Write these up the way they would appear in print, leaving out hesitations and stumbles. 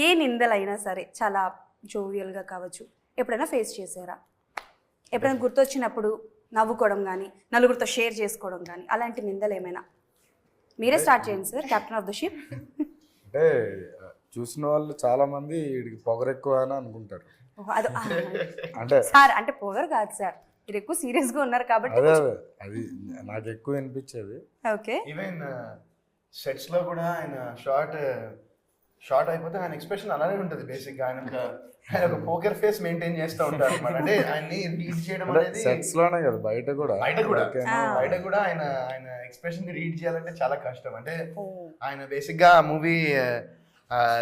ఏ నిందలైనా సరే చాలా జోవియల్గా కావచ్చు, ఎప్పుడైనా ఫేస్ చేశారా? ఎప్పుడైనా గుర్తొచ్చినప్పుడు నవ్వుకోవడం కానీ, నలుగురితో షేర్ చేసుకోవడం కానీ, అలాంటి నిందలు ఏమైనా? మీరే స్టార్ట్ చేయండి sir, captain of the ship. అంటే చూసిన వాళ్ళు చాలా మంది వీడికి పొగరు ఎక్కువ అని అనుకుంటారు. అది అంటే సార్, అంటే పొగరు కాదు సార్, మీరు ఎక్కువ సీరియస్గా ఉన్నారు కాబట్టి. అదే అది నాకు ఎక్కువ వినిపించేది. ఓకే. ఈవెన్ సెట్స్ లో కూడా ఆయన షార్ట్ అయిపోతే ఆయన ఎక్స్ప్రెషన్ అలానే ఉంటుంది. బేసిక్ గా ఆయన ఒక పోకర్ ఫేస్ మెయింటైన్ చేస్తూ ఉంటారు అనమాట. అంటే ఆయన్ని రీడ్ చేయడం అనేది సెట్స్ లోనే కదా, బయట కూడా ఆయన ఎక్స్ప్రెషన్ రీడ్ చేయాలంటే చాలా కష్టం. అంటే ఆయన బేసిక్ గా movie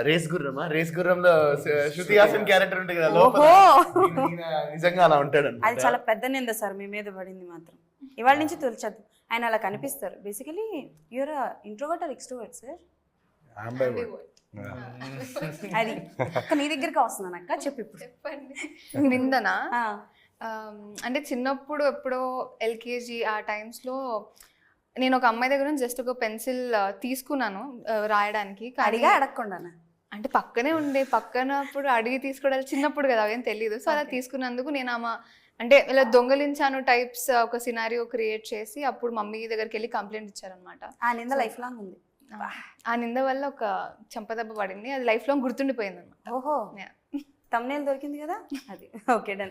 race గుర్రంలో Shruti Haasan character ఉంటుంది కదా, లోపల ఈయన నిజంగా అలా ఉంటాడు. అది చాలా పెద్ద నింద సార్, మీ మీద పడింది మాత్రం. ఇవాళ నుంచి తొలిచద్దు, ఆయన అలా కనిపిస్తారు. Basically you're introvert or extrovert sir? అది అక్క నీ దగ్గరికి వస్తున్నాను అక్క, చెప్పు ఇప్పుడు. చెప్పండి. నిందనా? అంటే చిన్నప్పుడు ఎప్పుడో ఎల్కేజీ ఆ టైమ్స్లో నేను ఒక అమ్మాయి దగ్గర నుంచి జస్ట్ ఒక పెన్సిల్ తీసుకున్నాను రాయడానికి. అడిగా అడగకుండానా? అంటే పక్కనే పక్కనప్పుడు అడిగి తీసుకోవడానికి చిన్నప్పుడు కదా, అవేం తెలీదు. సో అలా తీసుకున్నందుకు నేను ఆమె అంటే ఇలా దొంగలించాను టైప్స్ ఒక సినారియో క్రియేట్ చేసి అప్పుడు మమ్మీ దగ్గరికి వెళ్ళి కంప్లైంట్ ఇచ్చారనమాట. ఆ నింద లైఫ్ లాంగ్ ఉంది. ఆ నింద వల్ల ఒక చెంపదెబ్బ పడింది, అది లైఫ్ లాంగ్ గుర్తుండిపోయింది అనమాట. ఓహో, తమ్నేల్ దొరికింది కదా అది. Okay, done.